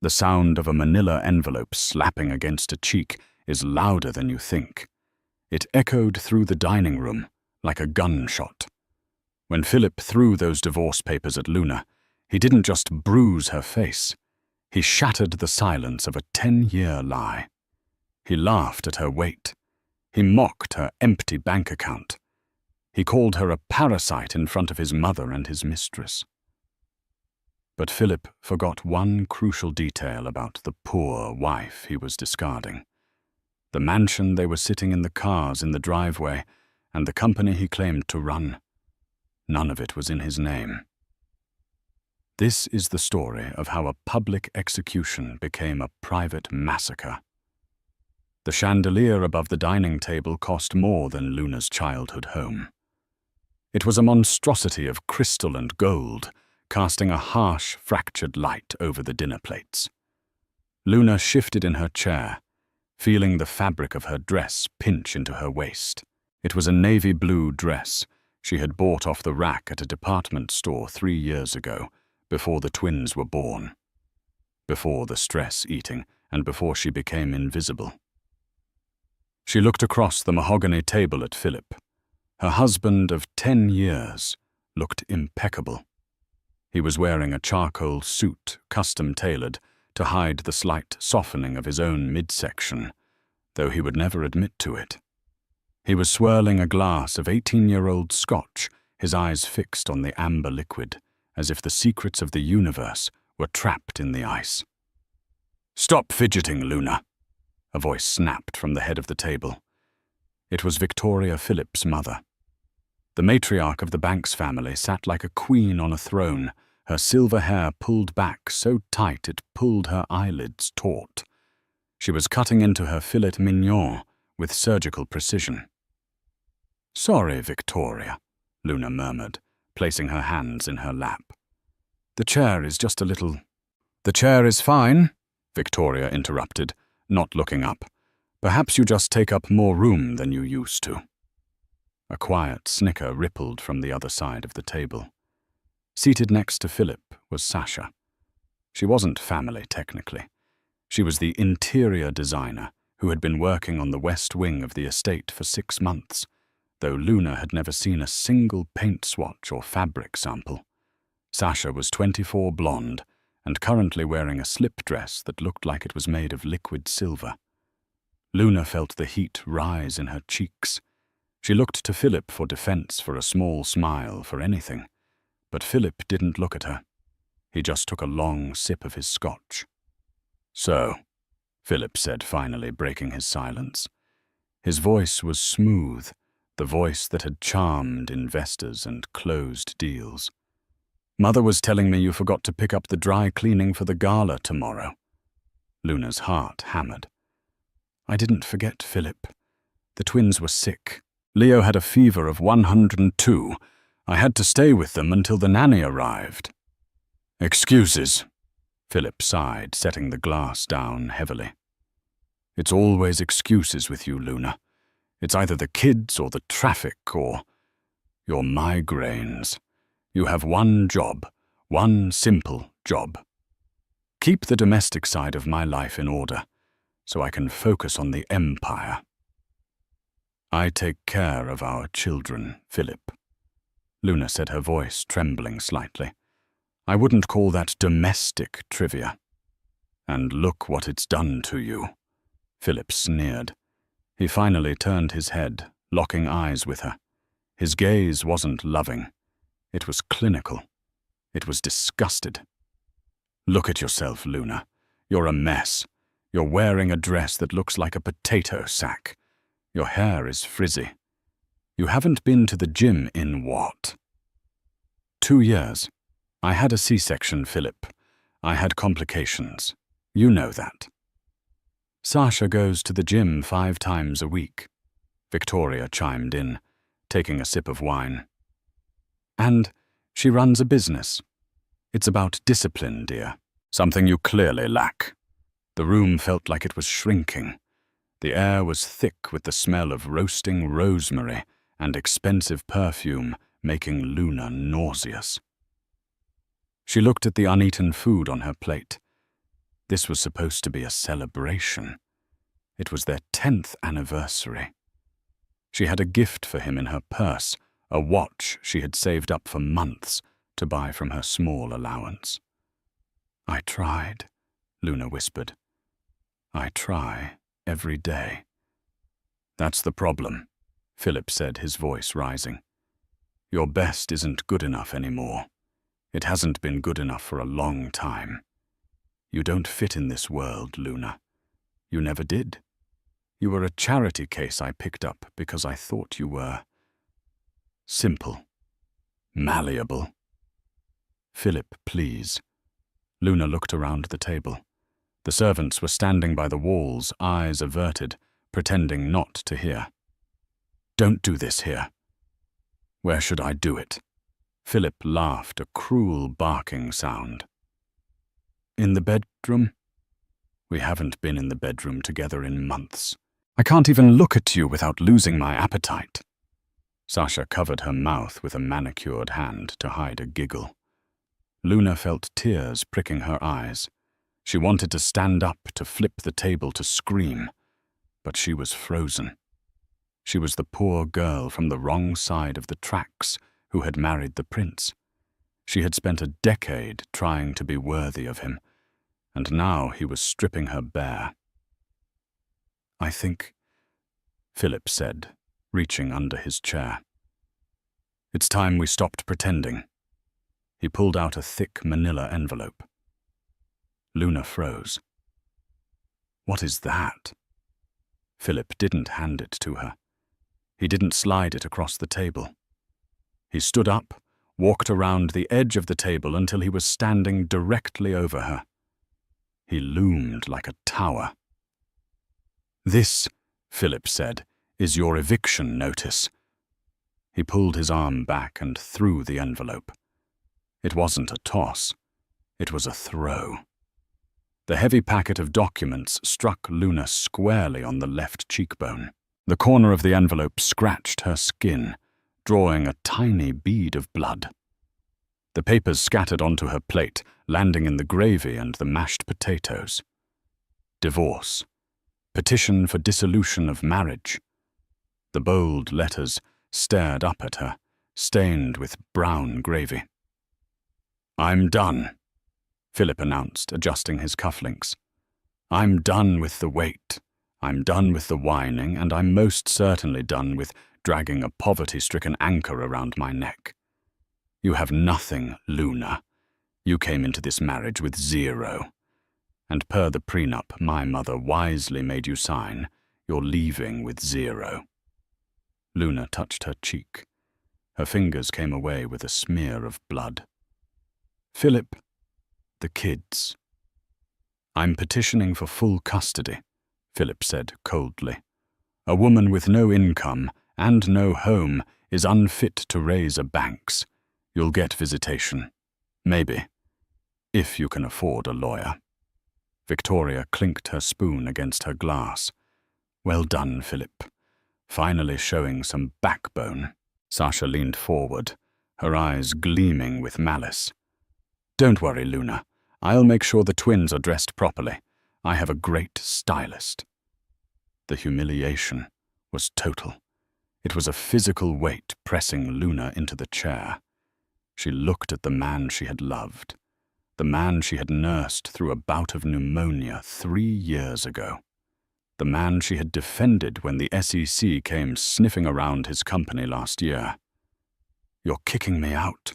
The sound of a manila envelope slapping against a cheek is louder than you think. It echoed through the dining room like a gunshot. When Philip threw those divorce papers at Luna, he didn't just bruise her face. He shattered the silence of a 10-year lie. He laughed at her weight. He mocked her empty bank account. He called her a parasite in front of his mother and his mistress. But Philip forgot one crucial detail about the poor wife he was discarding. The mansion they were sitting in the cars in the driveway, and the company he claimed to run. None of it was in his name. This is the story of how a public execution became a private massacre. The chandelier above the dining table cost more than Luna's childhood home. It was a monstrosity of crystal and gold, casting a harsh, fractured light over the dinner plates. Luna shifted in her chair, feeling the fabric of her dress pinch into her waist. It was a navy blue dress she had bought off the rack at a department store 3 years ago, before the twins were born, before the stress eating, and before she became invisible. She looked across the mahogany table at Philip. Her husband of 10 years looked impeccable. He was wearing a charcoal suit, custom-tailored, to hide the slight softening of his own midsection, though he would never admit to it. He was swirling a glass of 18-year-old scotch, his eyes fixed on the amber liquid, as if the secrets of the universe were trapped in the ice. "Stop fidgeting, Luna," a voice snapped from the head of the table. It was Victoria Phillips' mother. The matriarch of the Banks family sat like a queen on a throne, her silver hair pulled back so tight it pulled her eyelids taut. She was cutting into her filet mignon with surgical precision. "Sorry, Victoria," Luna murmured, placing her hands in her lap. "The chair is just a little—" "The chair is fine," Victoria interrupted, not looking up. "Perhaps you just take up more room than you used to." A quiet snicker rippled from the other side of the table. Seated next to Philip was Sasha. She wasn't family, technically. She was the interior designer who had been working on the west wing of the estate for 6 months, though Luna had never seen a single paint swatch or fabric sample. Sasha was 24, blonde, and currently wearing a slip dress that looked like it was made of liquid silver. Luna felt the heat rise in her cheeks. She looked to Philip for defense, for a small smile, for anything. But Philip didn't look at her. He just took a long sip of his scotch. "So," Philip said, finally breaking his silence. His voice was smooth, the voice that had charmed investors and closed deals. "Mother was telling me you forgot to pick up the dry cleaning for the gala tomorrow." Luna's heart hammered. "I didn't forget, Philip. The twins were sick. Leo had a fever of 102. I had to stay with them until the nanny arrived." "Excuses," Philip sighed, setting the glass down heavily. "It's always excuses with you, Luna. It's either the kids or the traffic or your migraines. You have one job, one simple job. Keep the domestic side of my life in order, so I can focus on the empire." "I take care of our children, Philip," Luna said, her voice trembling slightly. "I wouldn't call that domestic trivia." "And look what it's done to you," Philip sneered. He finally turned his head, locking eyes with her. His gaze wasn't loving. It was clinical. It was disgusted. "Look at yourself, Luna. You're a mess. You're wearing a dress that looks like a potato sack. Your hair is frizzy. You haven't been to the gym in what?" 2 years. I had a C-section, Philip. I had complications. You know that." "Sasha goes to the gym 5 times a week," Victoria chimed in, taking a sip of wine. "And she runs a business. It's about discipline, dear. Something you clearly lack." The room felt like it was shrinking. The air was thick with the smell of roasting rosemary and expensive perfume, making Luna nauseous. She looked at the uneaten food on her plate. This was supposed to be a celebration. It was their 10th anniversary. She had a gift for him in her purse, a watch she had saved up for months to buy from her small allowance. "I tried," Luna whispered. "I try every day." "That's the problem," Philip said, his voice rising. "Your best isn't good enough anymore. It hasn't been good enough for a long time. You don't fit in this world, Luna. You never did. You were a charity case I picked up because I thought you were simple, malleable." "Philip, please." Luna looked around the table. The servants were standing by the walls, eyes averted, pretending not to hear. "Don't do this here." "Where should I do it?" Philip laughed, a cruel barking sound. "In the bedroom?" "We haven't been in the bedroom together in months. I can't even look at you without losing my appetite." Sasha covered her mouth with a manicured hand to hide a giggle. Luna felt tears pricking her eyes. She wanted to stand up, to flip the table, to scream, but she was frozen. She was the poor girl from the wrong side of the tracks who had married the prince. She had spent a decade trying to be worthy of him, and now he was stripping her bare. "I think," Philip said, reaching under his chair. "It's time we stopped pretending." He pulled out a thick manila envelope. Luna froze. "What is that?" Philip didn't hand it to her. He didn't slide it across the table. He stood up, walked around the edge of the table until he was standing directly over her. He loomed like a tower. "This," Philip said, "is your eviction notice." He pulled his arm back and threw the envelope. It wasn't a toss. It was a throw. The heavy packet of documents struck Luna squarely on the left cheekbone. The corner of the envelope scratched her skin, drawing a tiny bead of blood. The papers scattered onto her plate, landing in the gravy and the mashed potatoes. Divorce. Petition for dissolution of marriage. The bold letters stared up at her, stained with brown gravy. "I'm done," Philip announced, adjusting his cufflinks. "I'm done with the wait. I'm done with the whining, and I'm most certainly done with dragging a poverty-stricken anchor around my neck. You have nothing, Luna. You came into this marriage with 0. And per the prenup my mother wisely made you sign, you're leaving with 0. Luna touched her cheek. Her fingers came away with a smear of blood. "Philip, the kids." "I'm petitioning for full custody," Philip said coldly. "A woman with no income and no home is unfit to raise a Banks. You'll get visitation. Maybe. If you can afford a lawyer." Victoria clinked her spoon against her glass. "Well done, Philip. Finally showing some backbone." Sasha leaned forward, her eyes gleaming with malice. "Don't worry, Luna. I'll make sure the twins are dressed properly. I have a great stylist." The humiliation was total. It was a physical weight pressing Luna into the chair. She looked at the man she had loved, the man she had nursed through a bout of pneumonia 3 years ago, the man she had defended when the SEC came sniffing around his company last year. "You're kicking me out?"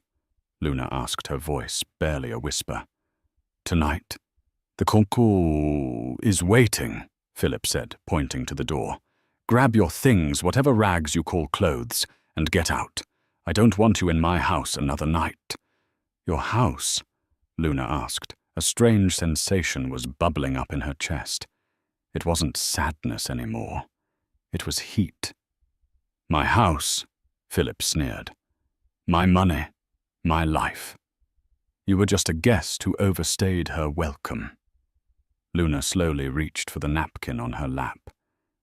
Luna asked, her voice barely a whisper. "Tonight, the concours is waiting," Philip said, pointing to the door. "Grab your things, whatever rags you call clothes, and get out. I don't want you in my house another night." "Your house?" Luna asked. A strange sensation was bubbling up in her chest. It wasn't sadness anymore. It was heat. "My house," Philip sneered. "My money. My life. You were just a guest who overstayed her welcome." Luna slowly reached for the napkin on her lap.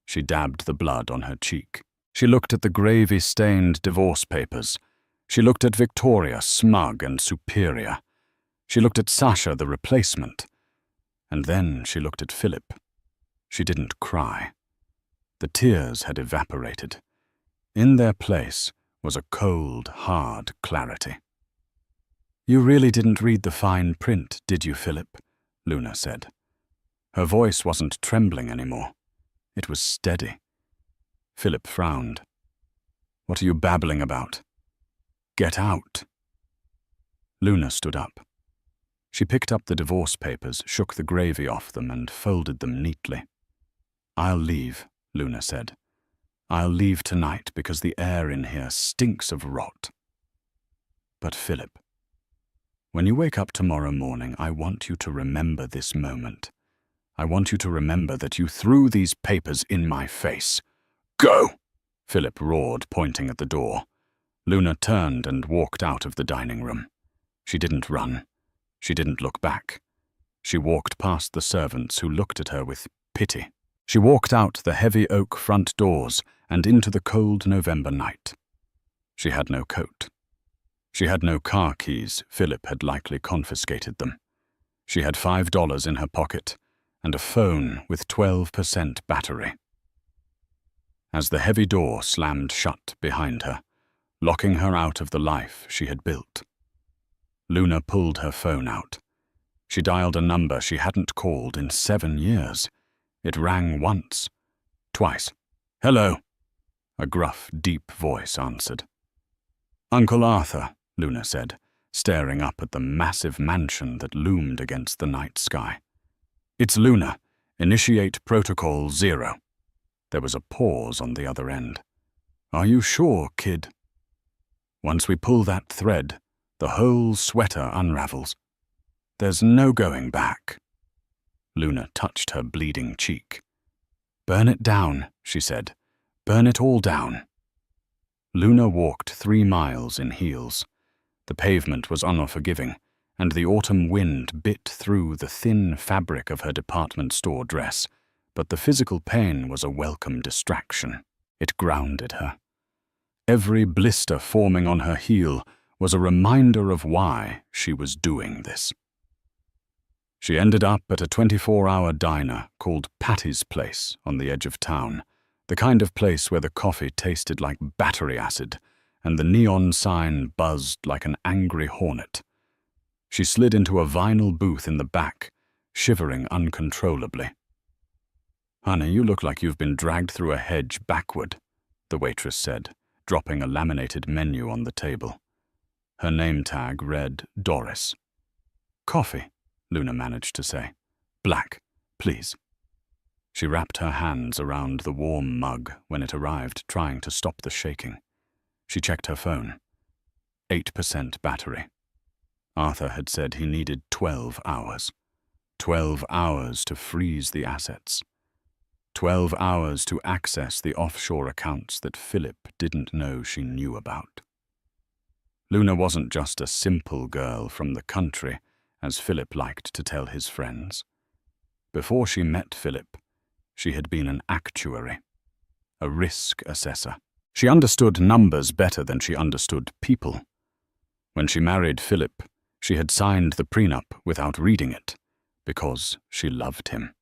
She dabbed the blood on her cheek. She looked at the gravy-stained divorce papers. She looked at Victoria, smug and superior. She looked at Sasha, the replacement. And then she looked at Philip. She didn't cry. The tears had evaporated. In their place was a cold, hard clarity. "You really didn't read the fine print, did you, Philip?" Luna said. Her voice wasn't trembling anymore. It was steady. Philip frowned. "What are you babbling about? Get out." Luna stood up. She picked up the divorce papers, shook the gravy off them, and folded them neatly. "I'll leave," Luna said. "I'll leave tonight because the air in here stinks of rot." "But Philip, when you wake up tomorrow morning, I want you to remember this moment. I want you to remember that you threw these papers in my face." "Go!" Philip roared, pointing at the door. Luna turned and walked out of the dining room. She didn't run. She didn't look back. She walked past the servants who looked at her with pity. She walked out the heavy oak front doors and into the cold November night. She had no coat. She had no car keys. Philip had likely confiscated them. She had $5 in her pocket and a phone with 12% battery. As the heavy door slammed shut behind her, locking her out of the life she had built, Luna pulled her phone out. She dialed a number she hadn't called in 7 years. It rang once, twice. "Hello," a gruff, deep voice answered. "Uncle Arthur," Luna said, staring up at the massive mansion that loomed against the night sky. "It's Luna. Initiate Protocol 0. There was a pause on the other end. "Are you sure, kid?" "Once we pull that thread, the whole sweater unravels. There's no going back." Luna touched her bleeding cheek. "Burn it down," she said. "Burn it all down." Luna walked 3 miles in heels. The pavement was unforgiving, and the autumn wind bit through the thin fabric of her department store dress, but the physical pain was a welcome distraction. It grounded her. Every blister forming on her heel was a reminder of why she was doing this. She ended up at a 24-hour diner called Patty's Place on the edge of town, the kind of place where the coffee tasted like battery acid and the neon sign buzzed like an angry hornet. She slid into a vinyl booth in the back, shivering uncontrollably. "Honey, you look like you've been dragged through a hedge backward," the waitress said, dropping a laminated menu on the table. Her name tag read Doris. "Coffee," Luna managed to say. "Black, please." She wrapped her hands around the warm mug when it arrived, trying to stop the shaking. She checked her phone. 8% battery. Arthur had said he needed 12 hours. 12 hours to freeze the assets. 12 hours to access the offshore accounts that Philip didn't know she knew about. Luna wasn't just a simple girl from the country, as Philip liked to tell his friends. Before she met Philip, she had been an actuary, a risk assessor. She understood numbers better than she understood people. When she married Philip, she had signed the prenup without reading it, because she loved him.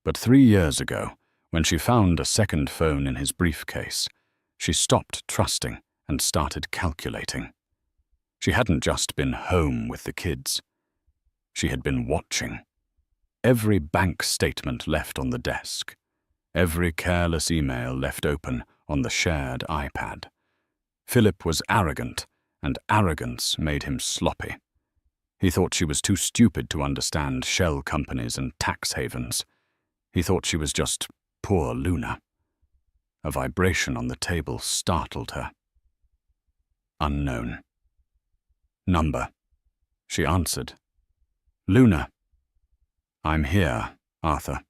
But 3 years ago, when she found a second phone in his briefcase, she stopped trusting and started calculating. She hadn't just been home with the kids. She had been watching. Every bank statement left on the desk. Every careless email left open on the shared iPad. Philip was arrogant, and arrogance made him sloppy. He thought she was too stupid to understand shell companies and tax havens. He thought she was just poor Luna. A vibration on the table startled her. Unknown. Number. She answered. "Luna." "I'm here, Arthur.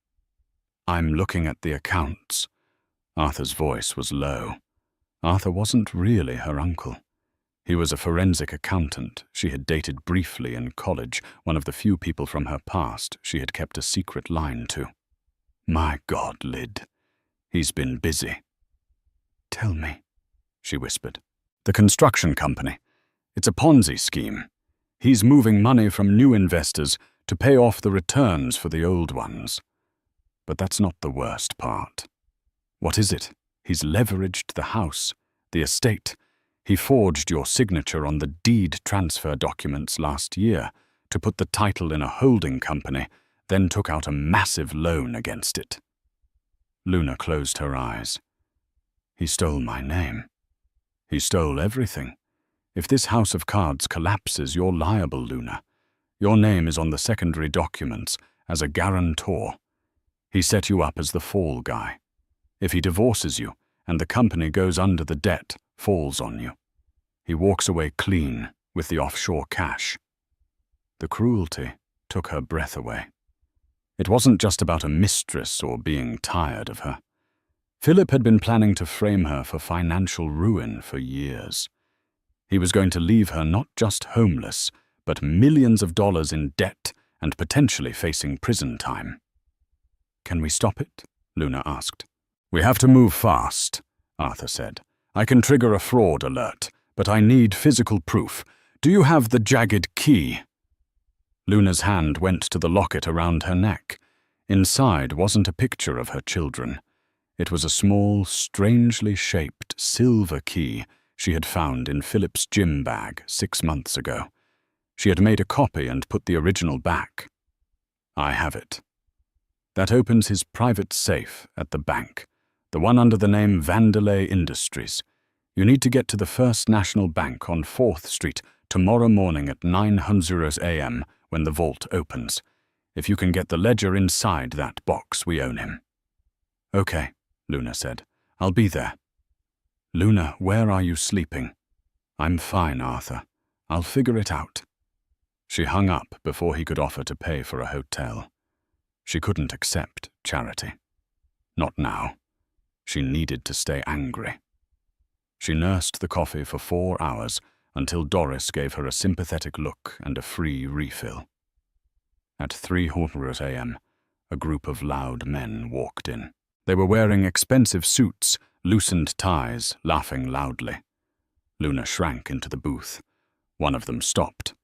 I'm looking at the accounts." Arthur's voice was low. Arthur wasn't really her uncle. He was a forensic accountant she had dated briefly in college, one of the few people from her past she had kept a secret line to. "My God, Lyd. He's been busy." "Tell me," she whispered. "The construction company. It's a Ponzi scheme. He's moving money from new investors to pay off the returns for the old ones. But that's not the worst part. What is it? He's leveraged the house, the estate. He forged your signature on the deed transfer documents last year to put the title in a holding company, then took out a massive loan against it. Luna closed her eyes. He stole my name. He stole everything. If this house of cards collapses, you're liable, Luna. Your name is on the secondary documents as a guarantor. He set you up as the fall guy. If he divorces you and the company goes under, the debt falls on you. He walks away clean with the offshore cash. The cruelty took her breath away. It wasn't just about a mistress or being tired of her. Philip had been planning to frame her for financial ruin for years. He was going to leave her not just homeless, but millions of dollars in debt and potentially facing prison time. "Can we stop it?" Luna asked. "We have to move fast," Arthur said. "I can trigger a fraud alert, but I need physical proof. Do you have the jagged key?" Luna's hand went to the locket around her neck. Inside wasn't a picture of her children. It was a small, strangely shaped silver key she had found in Philip's gym bag 6 months ago. She had made a copy and put the original back. "I have it. That opens his private safe at the bank, the one under the name Vandelay Industries. You need to get to the First National Bank on 4th Street tomorrow morning at 9:00 a.m. when the vault opens. If you can get the ledger inside that box, we own him." "Okay," Luna said. "I'll be there." "Luna, where are you sleeping?" "I'm fine, Arthur. I'll figure it out." She hung up before he could offer to pay for a hotel. She couldn't accept charity. Not now. She needed to stay angry. She nursed the coffee for 4 hours until Doris gave her a sympathetic look and a free refill. At 3:00 a.m., a group of loud men walked in. They were wearing expensive suits, loosened ties, laughing loudly. Luna shrank into the booth. One of them stopped.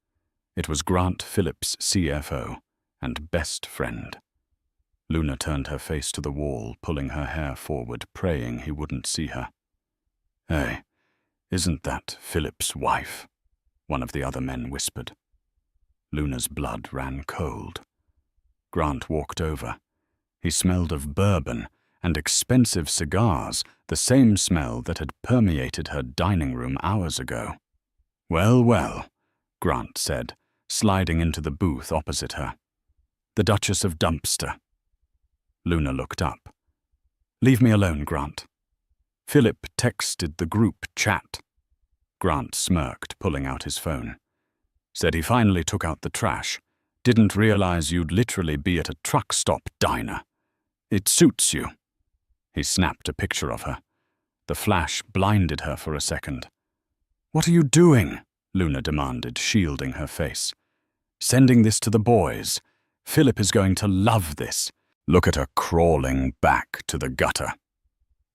It was Grant Phillips, CFO, and best friend. Luna turned her face to the wall, pulling her hair forward, praying he wouldn't see her. "Hey, isn't that Philip's wife?" one of the other men whispered. Luna's blood ran cold. Grant walked over. He smelled of bourbon and expensive cigars, the same smell that had permeated her dining room hours ago. "Well, well," Grant said, sliding into the booth opposite her. "The Duchess of Dumpster." Luna looked up. "Leave me alone, Grant." Philip texted the group chat. Grant smirked, pulling out his phone. Said he finally took out the trash. "Didn't realize you'd literally be at a truck stop diner. It suits you." He snapped a picture of her. The flash blinded her for a second. "What are you doing?" Luna demanded, shielding her face. "Sending this to the boys. Philip is going to love this. Look at her crawling back to the gutter."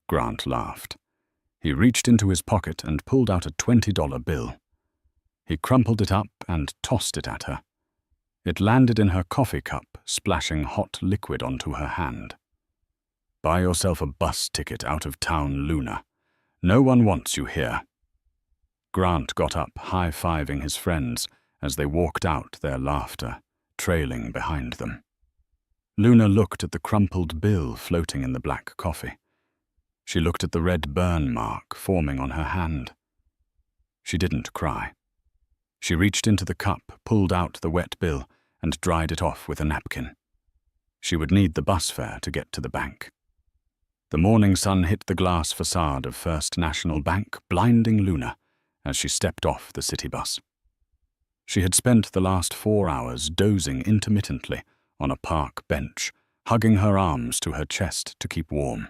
Grant laughed. He reached into his pocket and pulled out a $20 bill. He crumpled it up and tossed it at her. It landed in her coffee cup, splashing hot liquid onto her hand. "Buy yourself a bus ticket out of town, Luna. No one wants you here." Grant got up, high-fiving his friends as they walked out, their laughter trailing behind them. Luna looked at the crumpled bill floating in the black coffee. She looked at the red burn mark forming on her hand. She didn't cry. She reached into the cup, pulled out the wet bill, and dried it off with a napkin. She would need the bus fare to get to the bank. The morning sun hit the glass facade of First National Bank, blinding Luna as she stepped off the city bus. She had spent the last 4 hours dozing intermittently on a park bench, hugging her arms to her chest to keep warm.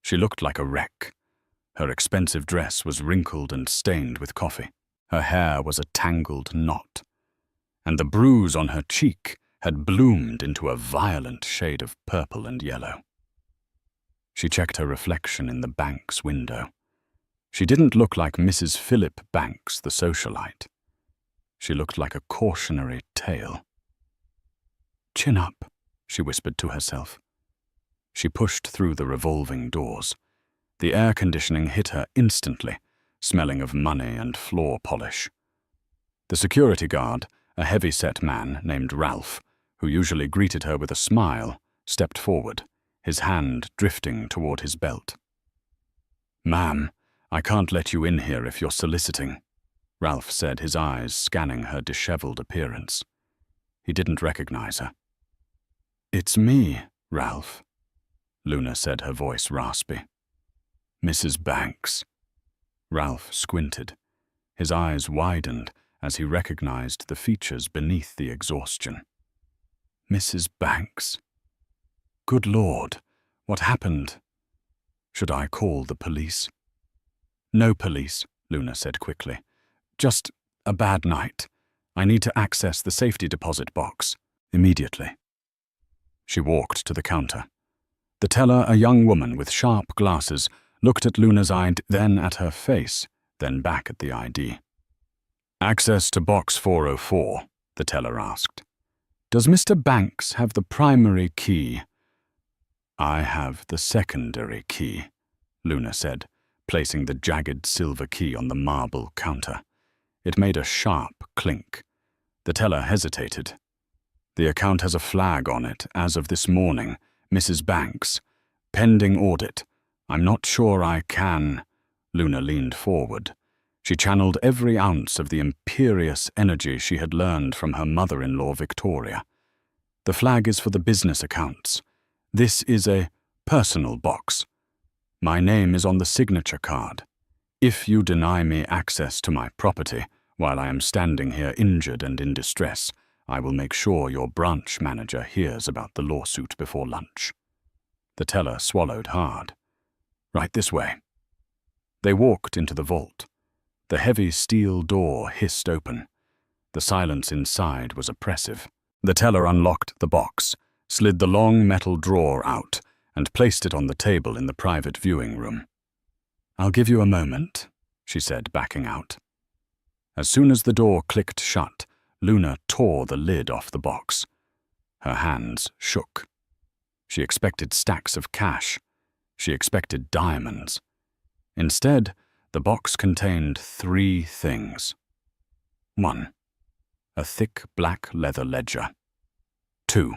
She looked like a wreck. Her expensive dress was wrinkled and stained with coffee. Her hair was a tangled knot, and the bruise on her cheek had bloomed into a violent shade of purple and yellow. She checked her reflection in the bank's window. She didn't look like Mrs. Philip Banks, the socialite. She looked like a cautionary tale. Chin up, she whispered to herself. She pushed through the revolving doors. The air conditioning hit her instantly, smelling of money and floor polish. The security guard, a heavy-set man named Ralph, who usually greeted her with a smile, stepped forward, his hand drifting toward his belt. "Ma'am, I can't let you in here if you're soliciting," Ralph said, his eyes scanning her disheveled appearance. He didn't recognize her. "It's me, Ralph," Luna said, her voice raspy. "Mrs. Banks." Ralph squinted. His eyes widened as he recognized the features beneath the exhaustion. "Mrs. Banks? Good Lord, what happened? Should I call the police?" "No police," Luna said quickly. "Just a bad night. I need to access the safety deposit box immediately." She walked to the counter. The teller, a young woman with sharp glasses, looked at Luna's ID, then at her face, then back at the ID. "Access to box 404, the teller asked. "Does Mr. Banks have the primary key?" "I have the secondary key," Luna said, placing the jagged silver key on the marble counter. It made a sharp clink. The teller hesitated. "The account has a flag on it, as of this morning, Mrs. Banks. Pending audit. I'm not sure I can." Luna leaned forward. She channeled every ounce of the imperious energy she had learned from her mother-in-law, Victoria. "The flag is for the business accounts. This is a personal box. My name is on the signature card. If you deny me access to my property while I am standing here injured and in distress, I will make sure your branch manager hears about the lawsuit before lunch." The teller swallowed hard. "Right this way." They walked into the vault. The heavy steel door hissed open. The silence inside was oppressive. The teller unlocked the box, slid the long metal drawer out, and placed it on the table in the private viewing room. "I'll give you a moment," she said, backing out. As soon as the door clicked shut, Luna tore the lid off the box. Her hands shook. She expected stacks of cash. She expected diamonds. Instead, the box contained 3 things. 1. A thick black leather ledger. 2.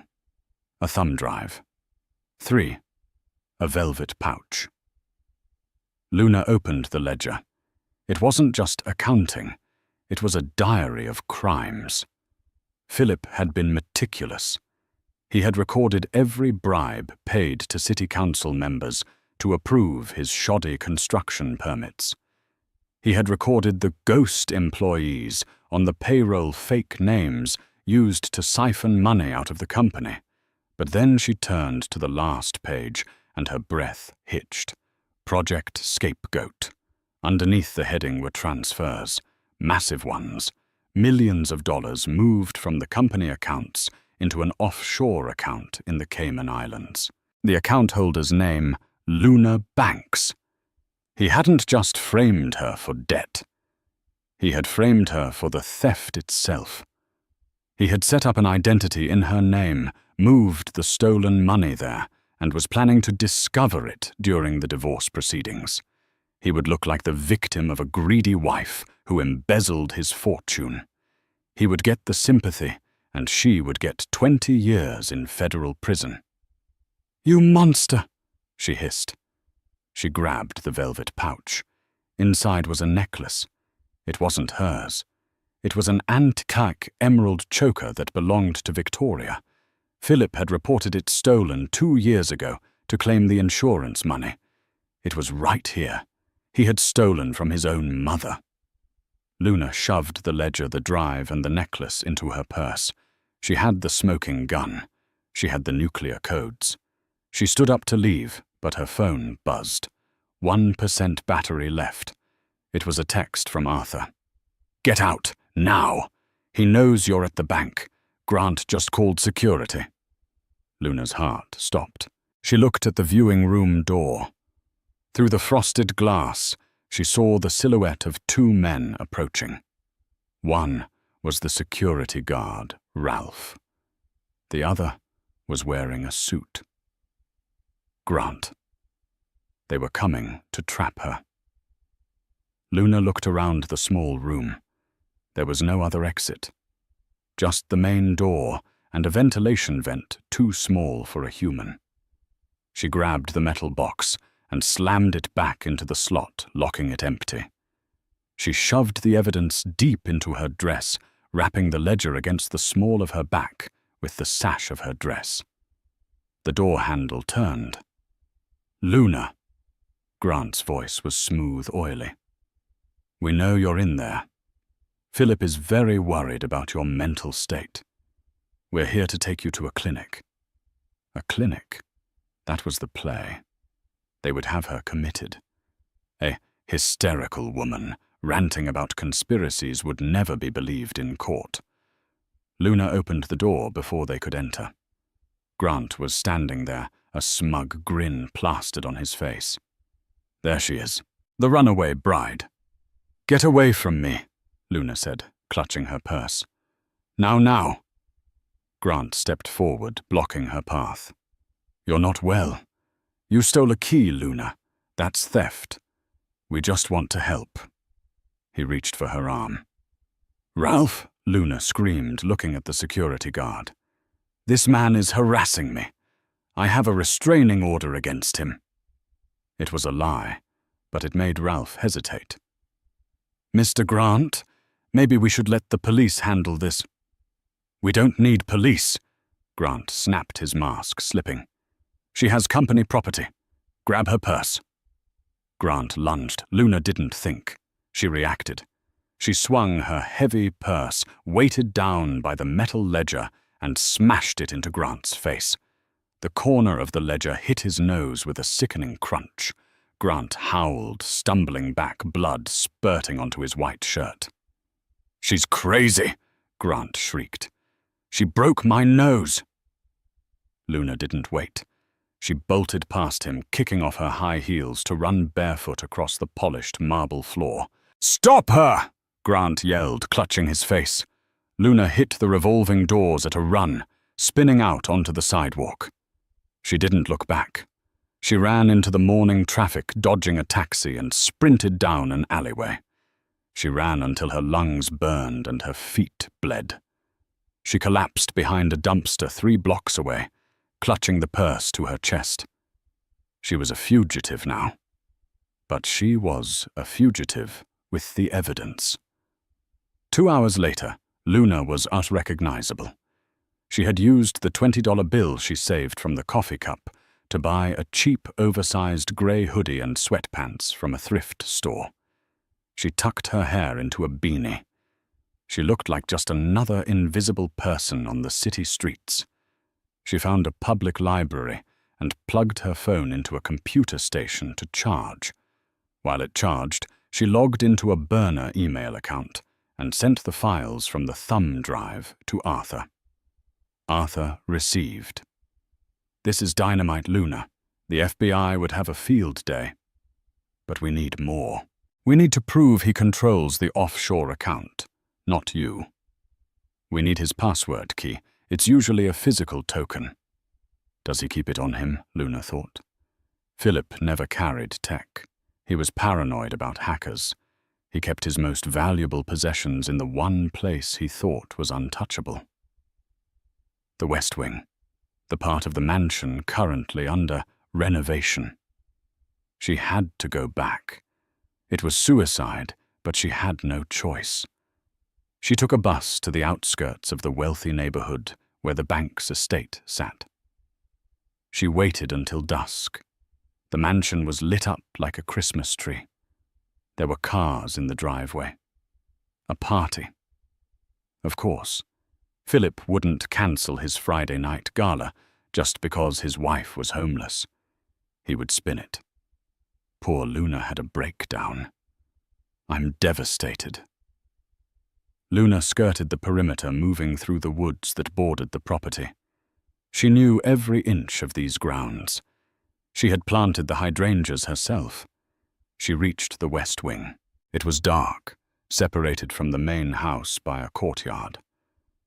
A thumb drive. 3. A velvet pouch. Luna opened the ledger. It wasn't just accounting. It was a diary of crimes. Philip had been meticulous. He had recorded every bribe paid to city council members to approve his shoddy construction permits. He had recorded the ghost employees on the payroll fake names used to siphon money out of the company. But then she turned to the last page and her breath hitched. Project Scapegoat. Underneath the heading were transfers, massive ones, millions of dollars moved from the company accounts into an offshore account in the Cayman Islands. The account holder's name, Luna Banks. He hadn't just framed her for debt. He had framed her for the theft itself. He had set up an identity in her name, moved the stolen money there, and was planning to discover it during the divorce proceedings. He would look like the victim of a greedy wife who embezzled his fortune. He would get the sympathy, and she would get 20 years in federal prison. "You monster!" she hissed. She grabbed the velvet pouch. Inside was a necklace. It wasn't hers. It was an antique emerald choker that belonged to Victoria. Philip had reported it stolen 2 years ago to claim the insurance money. It was right here. He had stolen from his own mother. Luna shoved the ledger, the drive, and the necklace into her purse. She had the smoking gun. She had the nuclear codes. She stood up to leave, but her phone buzzed. 1% battery left. It was a text from Arthur. "Get out, now! He knows you're at the bank. Grant just called security." Luna's heart stopped. She looked at the viewing room door. Through the frosted glass, she saw the silhouette of 2 men approaching. One was the security guard, Ralph. The other was wearing a suit. Grant. They were coming to trap her. Luna looked around the small room. There was no other exit. Just the main door and a ventilation vent too small for a human. She grabbed the metal box and slammed it back into the slot, locking it empty. She shoved the evidence deep into her dress, wrapping the ledger against the small of her back with the sash of her dress. The door handle turned. "Luna." Grant's voice was smooth, oily. "We know you're in there. Philip is very worried about your mental state. We're here to take you to a clinic." A clinic? That was the play. They would have her committed. A hysterical woman ranting about conspiracies would never be believed in court. Luna opened the door before they could enter. Grant was standing there, a smug grin plastered on his face. "There she is, the runaway bride." "Get away from me," Luna said, clutching her purse. Now." Grant stepped forward, blocking her path. "You're not well. You stole a key, Luna. That's theft. We just want to help." He reached for her arm. "Ralph," Luna screamed, looking at the security guard. "This man is harassing me. I have a restraining order against him." It was a lie, but it made Ralph hesitate. "Mr. Grant, maybe we should let the police handle this." "We don't need police." Grant snapped his mask, slipping. "She has company property. Grab her purse." Grant lunged. Luna didn't think. She reacted. She swung her heavy purse, weighted down by the metal ledger, and smashed it into Grant's face. The corner of the ledger hit his nose with a sickening crunch. Grant howled, stumbling back, blood spurting onto his white shirt. "She's crazy," Grant shrieked. "She broke my nose." Luna didn't wait. She bolted past him, kicking off her high heels to run barefoot across the polished marble floor. "Stop her!" Grant yelled, clutching his face. Luna hit the revolving doors at a run, spinning out onto the sidewalk. She didn't look back. She ran into the morning traffic, dodging a taxi, and sprinted down an alleyway. She ran until her lungs burned and her feet bled. She collapsed behind a dumpster 3 blocks away, clutching the purse to her chest. She was a fugitive now. But she was a fugitive with the evidence. 2 hours later, Luna was unrecognizable. She had used the $20 bill she saved from the coffee cup to buy a cheap, oversized grey hoodie and sweatpants from a thrift store. She tucked her hair into a beanie. She looked like just another invisible person on the city streets. She found a public library and plugged her phone into a computer station to charge. While it charged, she logged into a burner email account and sent the files from the thumb drive to Arthur. Arthur received. "This is dynamite, Luna. The FBI would have a field day. But we need more. We need to prove he controls the offshore account, not you. We need his password key. It's usually a physical token." Does he keep it on him? Luna thought. Philip never carried tech. He was paranoid about hackers. He kept his most valuable possessions in the one place he thought was untouchable. The West Wing, the part of the mansion currently under renovation. She had to go back. It was suicide, but she had no choice. She took a bus to the outskirts of the wealthy neighborhood where the bank's estate sat. She waited until dusk. The mansion was lit up like a Christmas tree. There were cars in the driveway. A party. Of course, Philip wouldn't cancel his Friday night gala just because his wife was homeless. He would spin it. Poor Luna had a breakdown. "I'm devastated." Luna skirted the perimeter, moving through the woods that bordered the property. She knew every inch of these grounds. She had planted the hydrangeas herself. She reached the West Wing. It was dark, separated from the main house by a courtyard.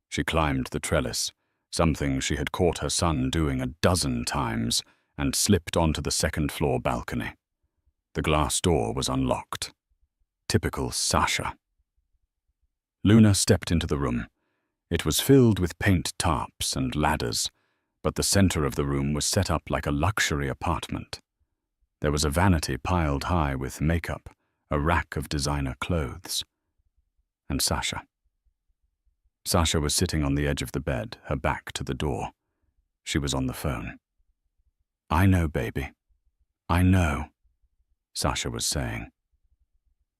She climbed the trellis, something she had caught her son doing a dozen times, and slipped onto the second-floor balcony. The glass door was unlocked. Typical Sasha. Luna stepped into the room. It was filled with paint tarps and ladders, but the center of the room was set up like a luxury apartment. There was a vanity piled high with makeup, a rack of designer clothes, and Sasha. Sasha was sitting on the edge of the bed, her back to the door. She was on the phone. "I know, baby. I know," Sasha was saying.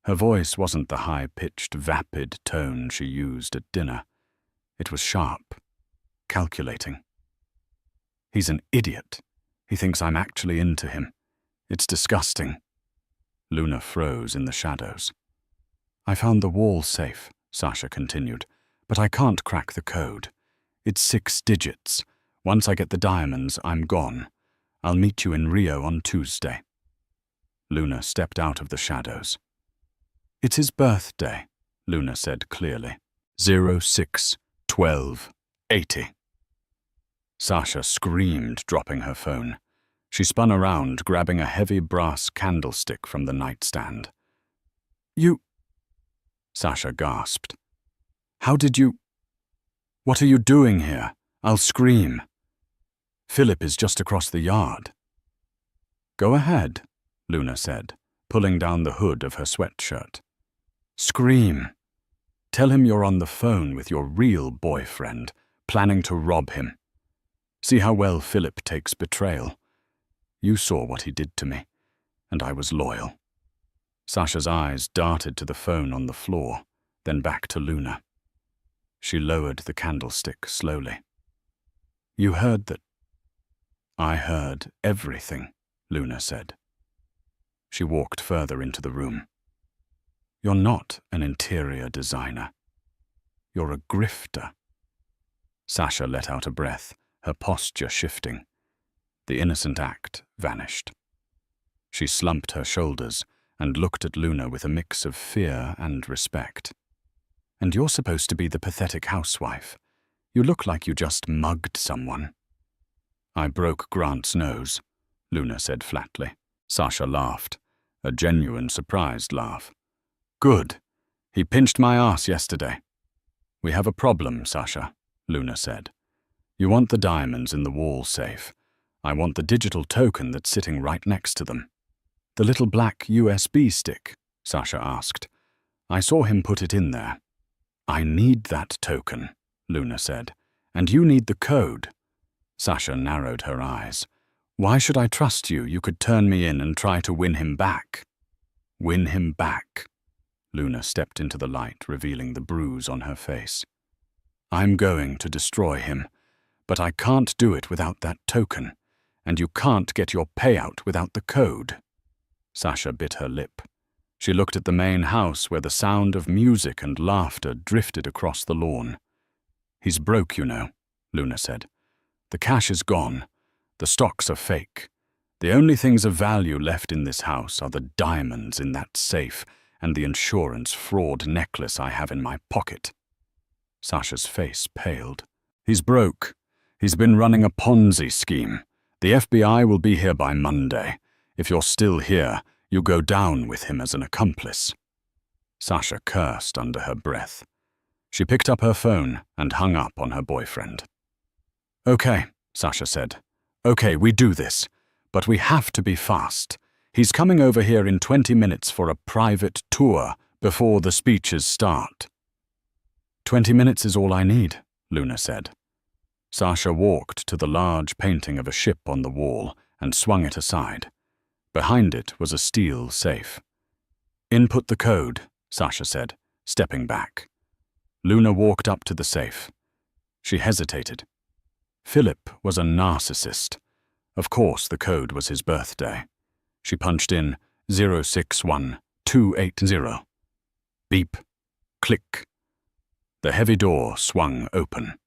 Her voice wasn't the high-pitched, vapid tone she used at dinner. It was sharp, calculating. "He's an idiot. He thinks I'm actually into him. It's disgusting." Luna froze in the shadows. "I found the wall safe," Sasha continued, "but I can't crack the code. It's 6 digits. Once I get the diamonds, I'm gone. I'll meet you in Rio on Tuesday." Luna stepped out of the shadows. "It's his birthday," Luna said clearly. 06-12-80. Sasha screamed, dropping her phone. She spun around, grabbing a heavy brass candlestick from the nightstand. "You—" Sasha gasped. "How did you— What are you doing here? I'll scream. Philip is just across the yard." "Go ahead," Luna said, pulling down the hood of her sweatshirt. "Scream. Tell him you're on the phone with your real boyfriend, planning to rob him. See how well Philip takes betrayal. You saw what he did to me, and I was loyal." Sasha's eyes darted to the phone on the floor, then back to Luna. She lowered the candlestick slowly. "You heard that—" "I heard everything," Luna said. She walked further into the room. "You're not an interior designer. You're a grifter." Sasha let out a breath, her posture shifting. The innocent act vanished. She slumped her shoulders and looked at Luna with a mix of fear and respect. "And you're supposed to be the pathetic housewife. You look like you just mugged someone." "I broke Grant's nose," Luna said flatly. Sasha laughed, a genuine surprised laugh. "Good. He pinched my ass yesterday." "We have a problem, Sasha," Luna said. "You want the diamonds in the wall safe. I want the digital token that's sitting right next to them." "The little black USB stick?" Sasha asked. "I saw him put it in there." "I need that token," Luna said. "And you need the code." Sasha narrowed her eyes. "Why should I trust you? You could turn me in and try to win him back." "Win him back." Luna stepped into the light, revealing the bruise on her face. "I'm going to destroy him, but I can't do it without that token, and you can't get your payout without the code." Sasha bit her lip. She looked at the main house where the sound of music and laughter drifted across the lawn. "He's broke, you know," Luna said. "The cash is gone. The stocks are fake. The only things of value left in this house are the diamonds in that safe and the insurance fraud necklace I have in my pocket." Sasha's face paled. "He's broke. He's been running a Ponzi scheme. The FBI will be here by Monday. If you're still here, you go down with him as an accomplice." Sasha cursed under her breath. She picked up her phone and hung up on her boyfriend. "Okay," Sasha said. "Okay, we do this. But we have to be fast. He's coming over here in 20 minutes for a private tour before the speeches start." 20 minutes is all I need," Luna said. Sasha walked to the large painting of a ship on the wall and swung it aside. Behind it was a steel safe. "Input the code," Sasha said, stepping back. Luna walked up to the safe. She hesitated. Philip was a narcissist. Of course the code was his birthday. She punched in 061280. Beep. Click. The heavy door swung open.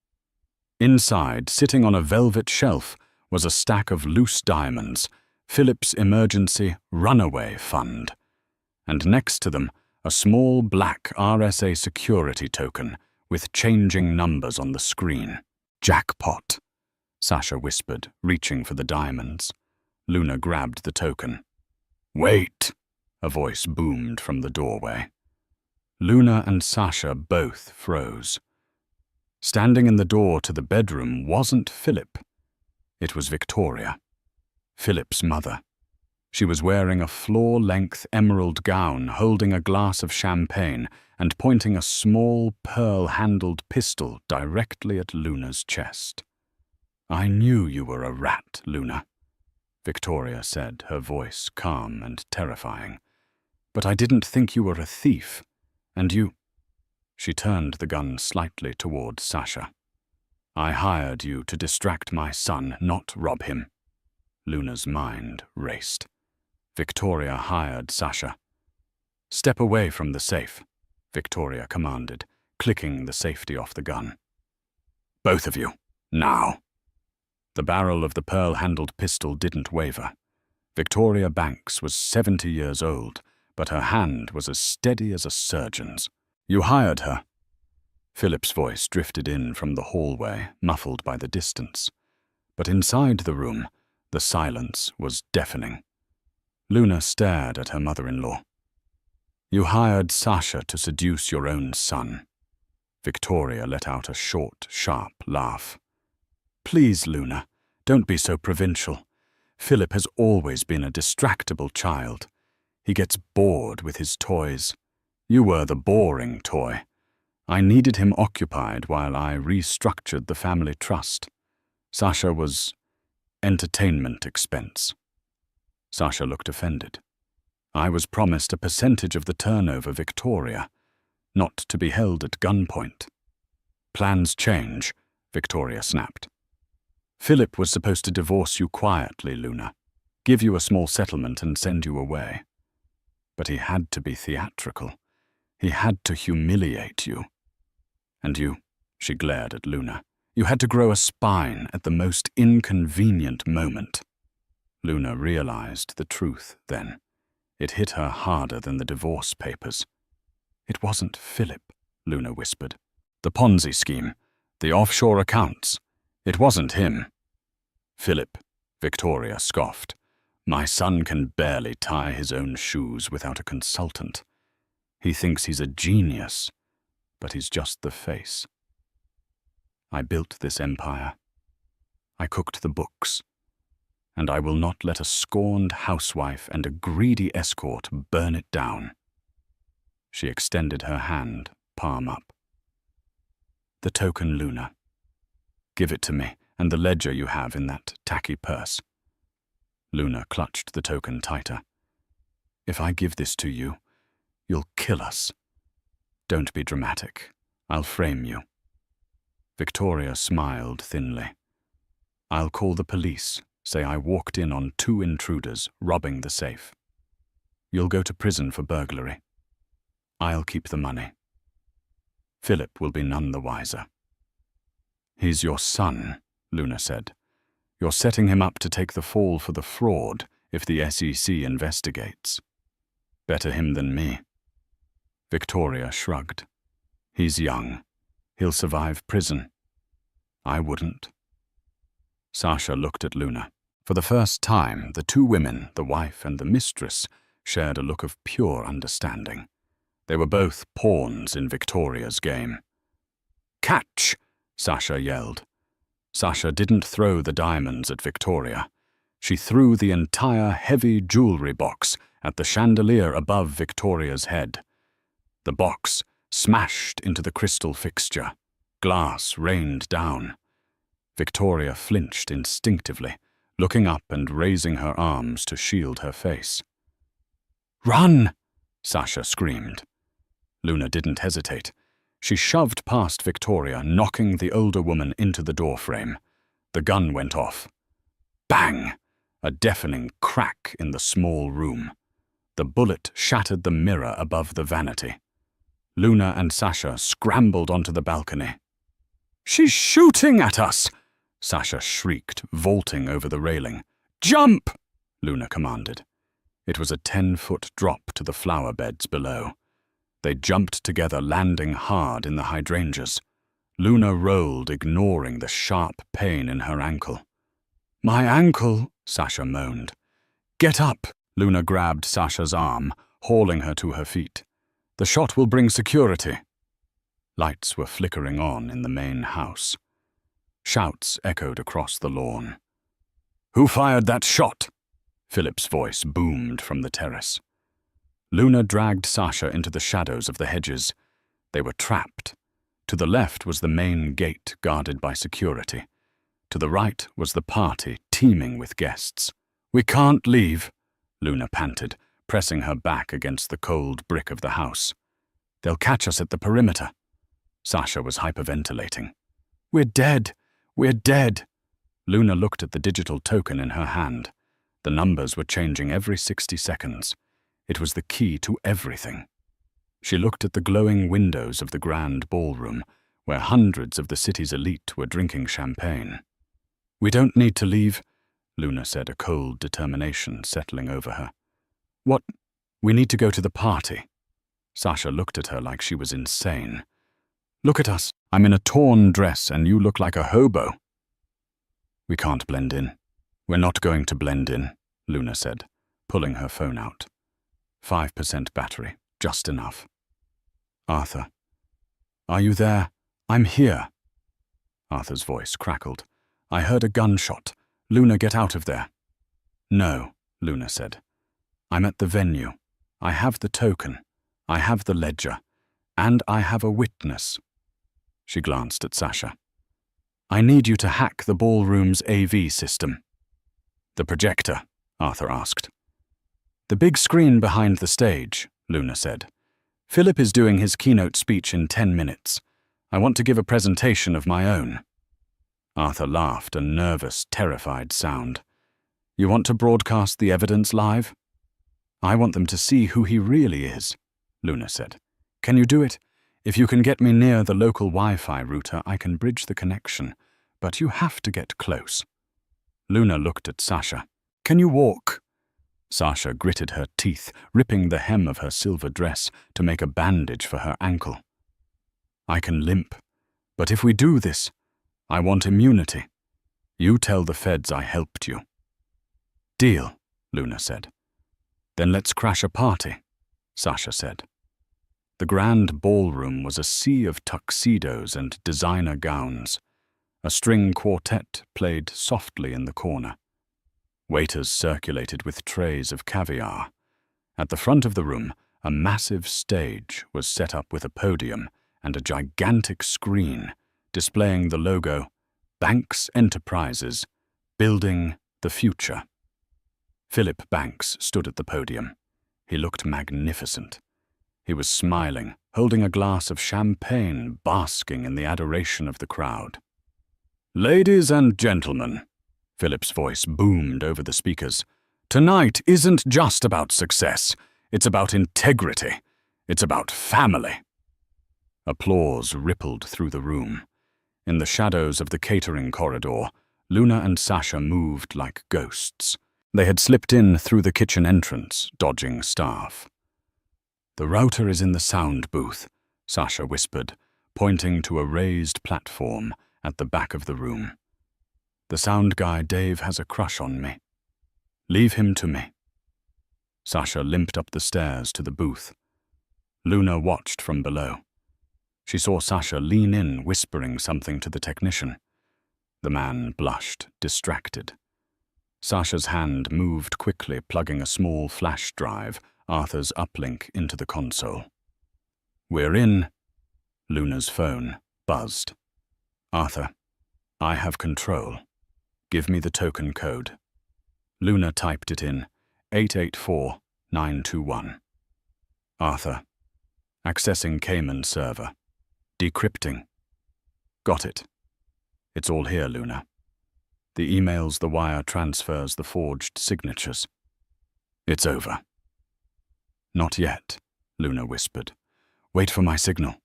Inside, sitting on a velvet shelf, was a stack of loose diamonds, Philip's emergency runaway fund, and next to them a small black RSA security token with changing numbers on the screen. Jackpot, Sasha whispered, reaching for the diamonds. Luna grabbed the token. Wait, a voice boomed from the doorway. Luna and Sasha both froze. Standing in the door to the bedroom wasn't Philip. It was Victoria, Philip's mother. She was wearing a floor-length emerald gown, holding a glass of champagne and pointing a small pearl-handled pistol directly at Luna's chest. I knew you were a rat, Luna, Victoria said, her voice calm and terrifying. But I didn't think you were a thief, and you... She turned the gun slightly toward Sasha. I hired you to distract my son, not rob him. Luna's mind raced. Victoria hired Sasha. Step away from the safe, Victoria commanded, clicking the safety off the gun. Both of you, now. The barrel of the pearl-handled pistol didn't waver. Victoria Banks was 70 years old, but her hand was as steady as a surgeon's. You hired her. Philip's voice drifted in from the hallway, muffled by the distance. But inside the room, the silence was deafening. Luna stared at her mother-in-law. You hired Sasha to seduce your own son. Victoria let out a short, sharp laugh. Please, Luna, don't be so provincial. Philip has always been a distractible child. He gets bored with his toys. You were the boring toy. I needed him occupied while I restructured the family trust. Sasha was entertainment expense. Sasha looked offended. I was promised a percentage of the turnover, Victoria, not to be held at gunpoint. Plans change, Victoria snapped. Philip was supposed to divorce you quietly, Luna, give you a small settlement and send you away. But he had to be theatrical. He had to humiliate you. And you, she glared at Luna, you had to grow a spine at the most inconvenient moment. Luna realized the truth then. It hit her harder than the divorce papers. It wasn't Philip, Luna whispered. The Ponzi scheme, the offshore accounts. It wasn't him. Philip, Victoria scoffed. My son can barely tie his own shoes without a consultant. He thinks he's a genius, but he's just the face. I built this empire. I cooked the books. And I will not let a scorned housewife and a greedy escort burn it down. She extended her hand, palm up. The token, Luna. Give it to me, and the ledger you have in that tacky purse. Luna clutched the token tighter. If I give this to you, you'll kill us. Don't be dramatic. I'll frame you. Victoria smiled thinly. I'll call the police. Say I walked in on 2 intruders robbing the safe. You'll go to prison for burglary. I'll keep the money. Philip will be none the wiser. He's your son, Luna said. You're setting him up to take the fall for the fraud if the SEC investigates. Better him than me. Victoria shrugged. He's young. He'll survive prison. I wouldn't. Sasha looked at Luna. For the first time, the 2 women, the wife and the mistress, shared a look of pure understanding. They were both pawns in Victoria's game. Catch! Sasha yelled. Sasha didn't throw the diamonds at Victoria. She threw the entire heavy jewelry box at the chandelier above Victoria's head. The box smashed into the crystal fixture. Glass rained down. Victoria flinched instinctively, looking up and raising her arms to shield her face. Run! Sasha screamed. Luna didn't hesitate. She shoved past Victoria, knocking the older woman into the doorframe. The gun went off. Bang! A deafening crack in the small room. The bullet shattered the mirror above the vanity. Luna and Sasha scrambled onto the balcony. She's shooting at us! Sasha shrieked, vaulting over the railing. Jump! Luna commanded. It was a 10-foot drop to the flower beds below. They jumped together, landing hard in the hydrangeas. Luna rolled, ignoring the sharp pain in her ankle. "My ankle," Sasha moaned. "Get up!" Luna grabbed Sasha's arm, hauling her to her feet. "The shot will bring security." Lights were flickering on in the main house. Shouts echoed across the lawn. "Who fired that shot?" Philip's voice boomed from the terrace. Luna dragged Sasha into the shadows of the hedges. They were trapped. To the left was the main gate guarded by security. To the right was the party teeming with guests. "We can't leave," Luna panted, pressing her back against the cold brick of the house. "They'll catch us at the perimeter." Sasha was hyperventilating. "We're dead! We're dead!" Luna looked at the digital token in her hand. The numbers were changing every 60 seconds. It was the key to everything. She looked at the glowing windows of the grand ballroom, where hundreds of the city's elite were drinking champagne. "We don't need to leave," Luna said, a cold determination settling over her. "What? We need to go to the party." Sasha looked at her like she was insane. "Look at us. I'm in a torn dress and you look like a hobo." "We can't blend in. We're not going to blend in," Luna said, pulling her phone out. 5% battery, just enough. "Arthur. Are you there? I'm here." Arthur's voice crackled. "I heard a gunshot. Luna, get out of there." "No," Luna said. "I'm at the venue. I have the token. I have the ledger. And I have a witness." She glanced at Sasha. "I need you to hack the ballroom's AV system." "The projector?" Arthur asked. "The big screen behind the stage," Luna said. "Philip is doing his keynote speech in 10 minutes. I want to give a presentation of my own." Arthur laughed, a nervous, terrified sound. "You want to broadcast the evidence live?" "I want them to see who he really is," Luna said. "Can you do it? If you can get me near the local Wi-Fi router, I can bridge the connection. But you have to get close." Luna looked at Sasha. "Can you walk?" Sasha gritted her teeth, ripping the hem of her silver dress to make a bandage for her ankle. "I can limp. But if we do this, I want immunity. You tell the feds I helped you." "Deal," Luna said. "Then let's crash a party," Sasha said. The grand ballroom was a sea of tuxedos and designer gowns. A string quartet played softly in the corner. Waiters circulated with trays of caviar. At the front of the room, a massive stage was set up with a podium and a gigantic screen displaying the logo, Banks Enterprises, Building the Future. Philip Banks stood at the podium. He looked magnificent. He was smiling, holding a glass of champagne, basking in the adoration of the crowd. "Ladies and gentlemen," Philip's voice boomed over the speakers, "tonight isn't just about success. It's about integrity. It's about family." Applause rippled through the room. In the shadows of the catering corridor, Luna and Sasha moved like ghosts. They had slipped in through the kitchen entrance, dodging staff. "The router is in the sound booth," Sasha whispered, pointing to a raised platform at the back of the room. "The sound guy Dave has a crush on me. Leave him to me." Sasha limped up the stairs to the booth. Luna watched from below. She saw Sasha lean in, whispering something to the technician. The man blushed, distracted. Sasha's hand moved quickly, plugging a small flash drive, Arthur's uplink, into the console. "We're in." Luna's phone buzzed. "Arthur, I have control. Give me the token code." Luna typed it in, 884921. "Arthur, accessing Cayman server. Decrypting." "Got it. It's all here, Luna. The emails, the wire transfers, the forged signatures. It's over." "Not yet," Luna whispered. "Wait for my signal."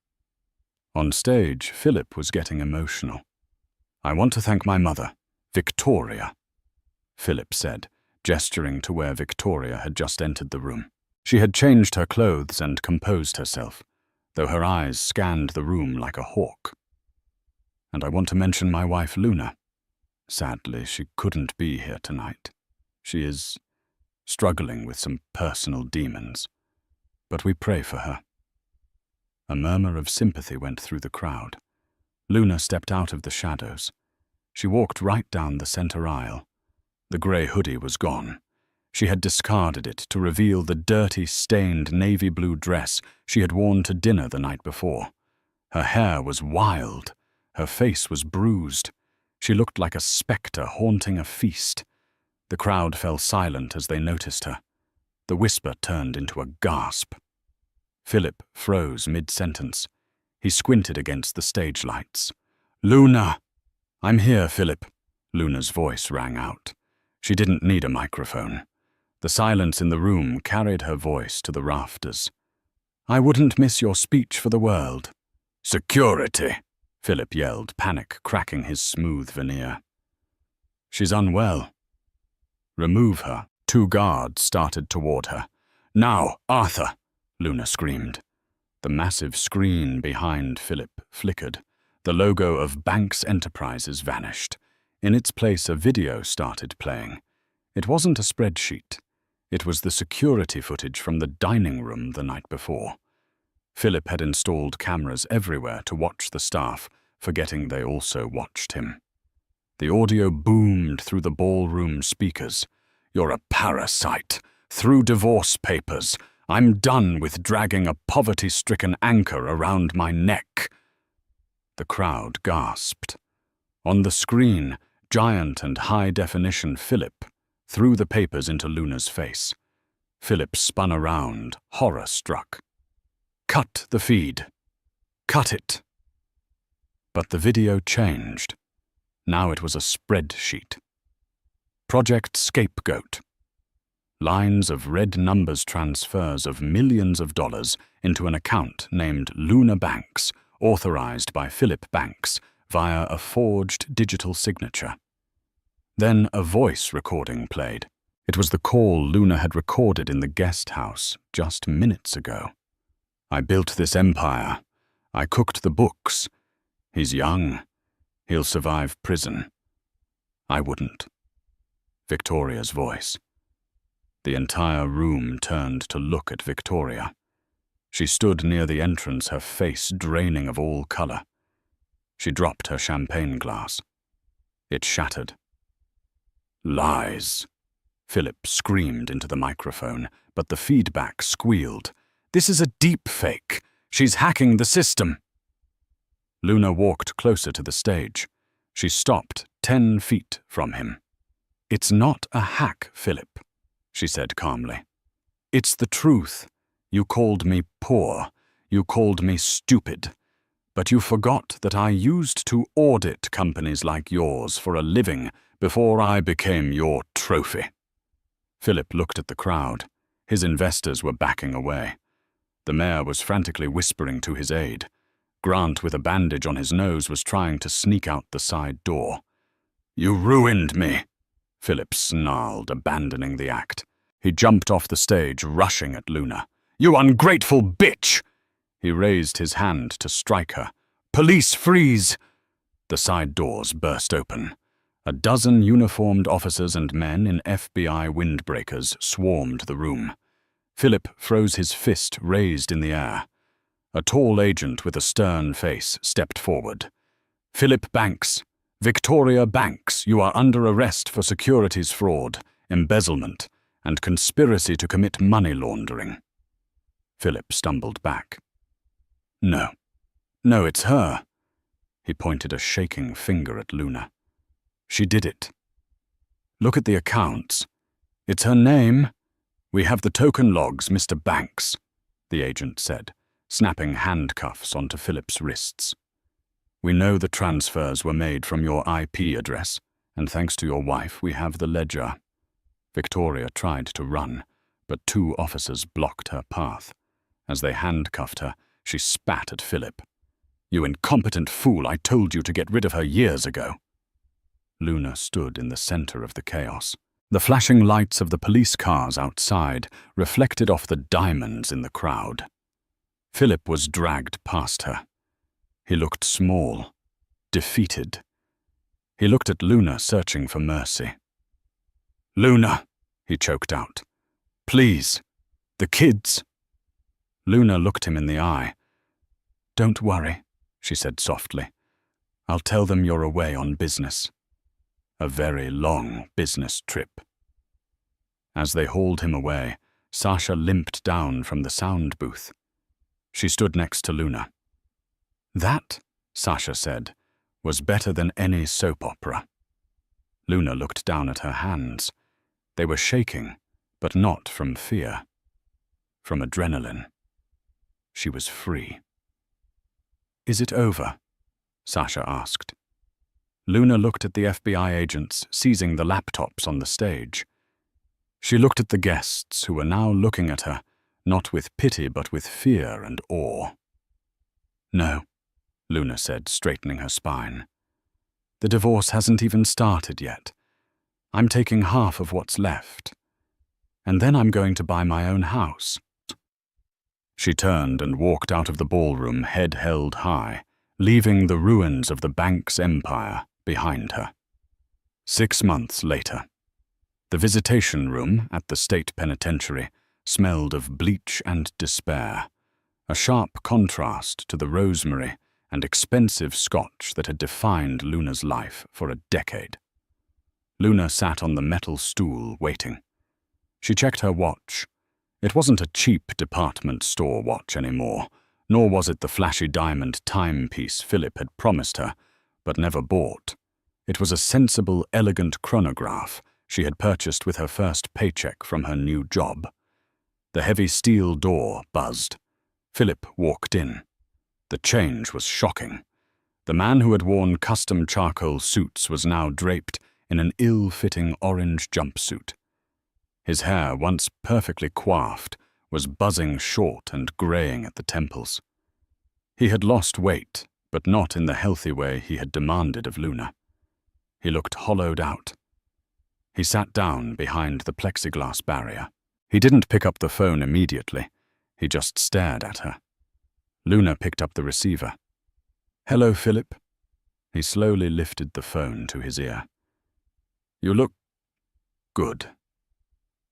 On stage, Philip was getting emotional. "I want to thank my mother, Victoria," Philip said, gesturing to where Victoria had just entered the room. She had changed her clothes and composed herself, though her eyes scanned the room like a hawk. And I want to mention my wife Luna. Sadly, she couldn't be here tonight. She is struggling with some personal demons, but we pray for her." A murmur of sympathy went through the crowd. Luna stepped out of the shadows. She walked right down the center aisle. The grey hoodie was gone. She had discarded it to reveal the dirty, stained navy blue dress she had worn to dinner the night before. Her hair was wild. Her face was bruised. She looked like a spectre haunting a feast. The crowd fell silent as they noticed her. The whisper turned into a gasp. Philip froze mid-sentence. He squinted against the stage lights. "Luna!" "I'm here, Philip," Luna's voice rang out. She didn't need a microphone. The silence in the room carried her voice to the rafters. "I wouldn't miss your speech for the world." "Security!" Philip yelled, panic cracking his smooth veneer. "She's unwell." "Remove her." 2 guards started toward her. "Now, Arthur!" Luna screamed. The massive screen behind Philip flickered. The logo of Banks Enterprises vanished. In its place, a video started playing. It wasn't a spreadsheet. It was the security footage from the dining room the night before. Philip had installed cameras everywhere to watch the staff, forgetting they also watched him. The audio boomed through the ballroom speakers. "You're a parasite. Through divorce papers. I'm done with dragging a poverty-stricken anchor around my neck." The crowd gasped. On the screen, giant and high-definition Philip threw the papers into Luna's face. Philip spun around, horror-struck. "Cut the feed. Cut it." But the video changed. Now it was a spreadsheet. Project Scapegoat. Lines of red numbers transfers of millions of dollars into an account named Luna Banks, authorized by Philip Banks via a forged digital signature. Then a voice recording played. It was the call Luna had recorded in the guest house just minutes ago. "I built this empire. I cooked the books. He's young. He'll survive prison. I wouldn't." Victoria's voice. The entire room turned to look at Victoria. She stood near the entrance, her face draining of all color. She dropped her champagne glass. It shattered. "Lies!" Philip screamed into the microphone, but the feedback squealed. "This is a deep fake. She's hacking the system." Luna walked closer to the stage. She stopped 10 feet from him. "It's not a hack, Philip," she said calmly. "It's the truth. You called me poor. You called me stupid. But you forgot that I used to audit companies like yours for a living before I became your trophy." Philip looked at the crowd. His investors were backing away. The mayor was frantically whispering to his aide. Grant, with a bandage on his nose, was trying to sneak out the side door. "You ruined me," Philip snarled, abandoning the act. He jumped off the stage, rushing at Luna. "You ungrateful bitch!" He raised his hand to strike her. "Police, freeze!" The side doors burst open. A dozen uniformed officers and men in FBI windbreakers swarmed the room. Philip froze his fist raised in the air. A tall agent with a stern face stepped forward. "Philip Banks, Victoria Banks, you are under arrest for securities fraud, embezzlement, and conspiracy to commit money laundering." Philip stumbled back. No, it's her." He pointed a shaking finger at Luna. "She did it. Look at the accounts. It's her name. We have the token logs, Mr. Banks," the agent said, snapping handcuffs onto Philip's wrists. "We know the transfers were made from your IP address, and thanks to your wife, we have the ledger." Victoria tried to run, but 2 officers blocked her path. As they handcuffed her, she spat at Philip. "You incompetent fool, I told you to get rid of her years ago." Luna stood in the center of the chaos. The flashing lights of the police cars outside reflected off the diamonds in the crowd. Philip was dragged past her. He looked small, defeated. He looked at Luna, searching for mercy. "Luna," he choked out. "Please, the kids." Luna looked him in the eye. "Don't worry," she said softly. "I'll tell them you're away on business. A very long business trip." As they hauled him away, Sasha limped down from the sound booth. She stood next to Luna. "That," Sasha said, "was better than any soap opera." Luna looked down at her hands. They were shaking, but not from fear. From adrenaline. She was free. "Is it over?" Sasha asked. Luna looked at the FBI agents seizing the laptops on the stage. She looked at the guests who were now looking at her, not with pity but with fear and awe. "No," Luna said, straightening her spine. "The divorce hasn't even started yet. I'm taking half of what's left. And then I'm going to buy my own house." She turned and walked out of the ballroom, head held high, leaving the ruins of the bank's empire behind her. 6 months later. The visitation room at the state penitentiary smelled of bleach and despair, a sharp contrast to the rosemary and expensive scotch that had defined Luna's life for a decade. Luna sat on the metal stool, waiting. She checked her watch. It wasn't a cheap department store watch anymore, nor was it the flashy diamond timepiece Philip had promised her, but never bought. It was a sensible, elegant chronograph she had purchased with her first paycheck from her new job. The heavy steel door buzzed. Philip walked in. The change was shocking. The man who had worn custom charcoal suits was now draped in an ill-fitting orange jumpsuit. His hair, once perfectly coiffed, was buzzing short and graying at the temples. He had lost weight, but not in the healthy way he had demanded of Luna. He looked hollowed out. He sat down behind the plexiglass barrier. He didn't pick up the phone immediately. He just stared at her. Luna picked up the receiver. "Hello, Philip." He slowly lifted the phone to his ear. "You look good."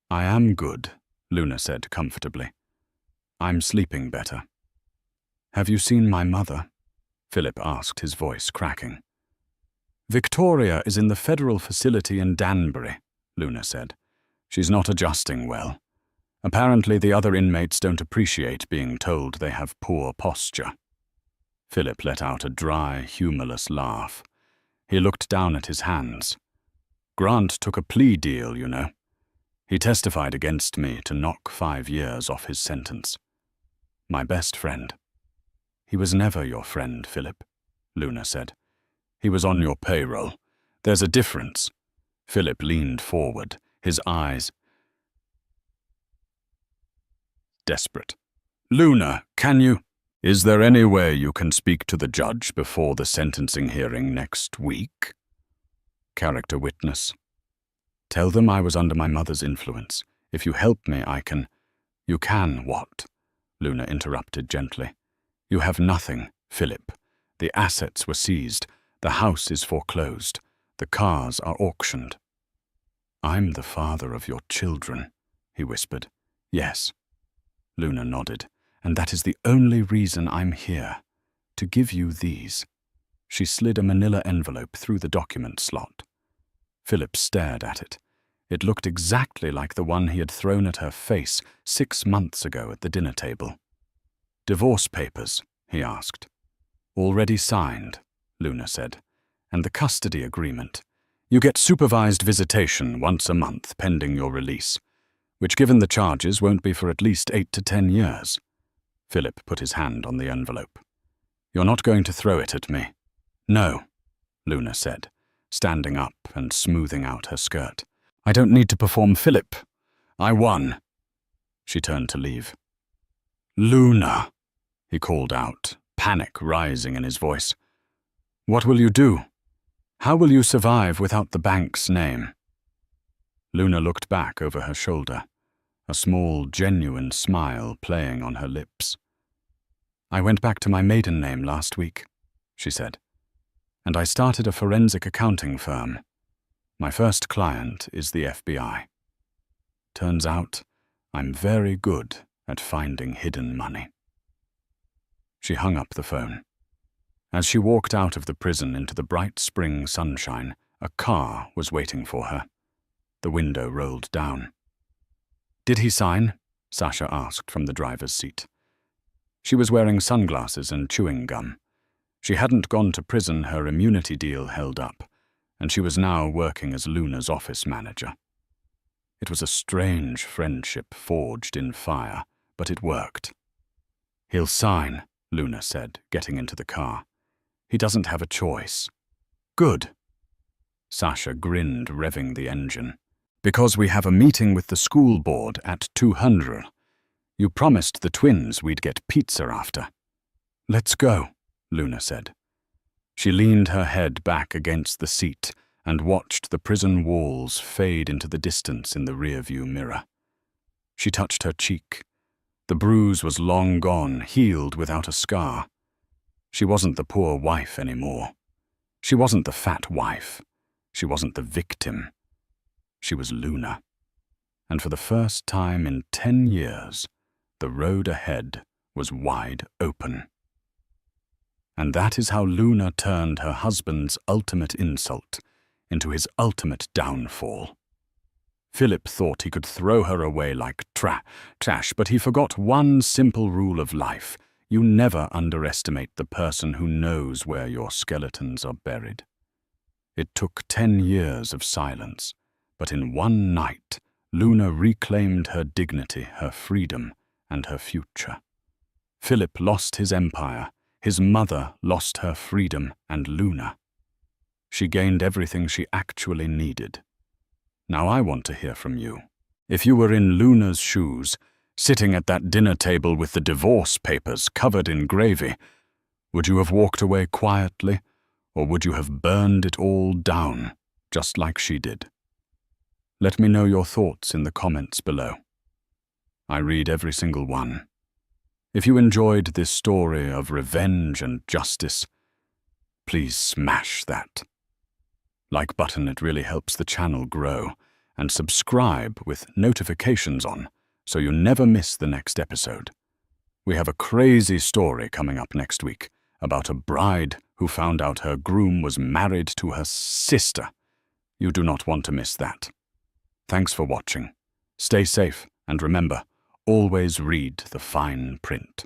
"I am good," Luna said comfortably. "I'm sleeping better." "Have you seen my mother?" Philip asked, his voice cracking. "Victoria is in the federal facility in Danbury," Luna said. "She's not adjusting well. Apparently the other inmates don't appreciate being told they have poor posture." Philip let out a dry, humorless laugh. He looked down at his hands. "Grant took a plea deal, you know. He testified against me to knock 5 years off his sentence. My best friend." "He was never your friend, Philip," Luna said. "He was on your payroll. There's a difference." Philip leaned forward, his eyes desperate. "Luna, can you? Is there any way you can speak to the judge before the sentencing hearing next week?" Character witness. "Tell them I was under my mother's influence. If you help me, I can—" "You can what?" Luna interrupted gently. "You have nothing, Philip. The assets were seized. The house is foreclosed. The cars are auctioned." "I'm the father of your children," he whispered. "Yes." Luna nodded. "And that is the only reason I'm here. To give you these." She slid a manila envelope through the document slot. Philip stared at it. It looked exactly like the one he had thrown at her face 6 months ago at the dinner table. "Divorce papers?" he asked. "Already signed," Luna said. "And the custody agreement. You get supervised visitation once a month pending your release, which given the charges won't be for at least 8 to 10 years. Philip put his hand on the envelope. "You're not going to throw it at me?" "No," Luna said, standing up and smoothing out her skirt. "I don't need to perform, Philip. I won." She turned to leave. "Luna," he called out, panic rising in his voice. "What will you do? How will you survive without the bank's name?" Luna looked back over her shoulder, a small, genuine smile playing on her lips. "I went back to my maiden name last week," she said. and I started a forensic accounting firm. My first client is the FBI. Turns out, I'm very good at finding hidden money." She hung up the phone. As she walked out of the prison into the bright spring sunshine, a car was waiting for her. The window rolled down. "Did he sign?" Sasha asked from the driver's seat. She was wearing sunglasses and chewing gum. She hadn't gone to prison, her immunity deal held up, and she was now working as Luna's office manager. It was a strange friendship forged in fire, but it worked. "He'll sign," Luna said, getting into the car. "He doesn't have a choice." "Good." Sasha grinned, revving the engine. "Because we have a meeting with the school board at 200. You promised the twins we'd get pizza after." "Let's go," Luna said. She leaned her head back against the seat and watched the prison walls fade into the distance in the rearview mirror. She touched her cheek. The bruise was long gone, healed without a scar. She wasn't the poor wife anymore. She wasn't the fat wife. She wasn't the victim. She was Luna. And for the first time in 10 years, the road ahead was wide open. And that is how Luna turned her husband's ultimate insult into his ultimate downfall. Philip thought he could throw her away like trash, but he forgot one simple rule of life. You never underestimate the person who knows where your skeletons are buried. It took 10 years of silence, but in one night, Luna reclaimed her dignity, her freedom, and her future. Philip lost his empire. His mother lost her freedom and Luna. She gained everything she actually needed. Now I want to hear from you. If you were in Luna's shoes, sitting at that dinner table with the divorce papers covered in gravy, would you have walked away quietly, or would you have burned it all down, just like she did? Let me know your thoughts in the comments below. I read every single one. If you enjoyed this story of revenge and justice, please smash that like button. It really helps the channel grow, and subscribe with notifications on so you never miss the next episode. We have a crazy story coming up next week about a bride who found out her groom was married to her sister. You do not want to miss that. Thanks for watching. Stay safe, and remember, always read the fine print.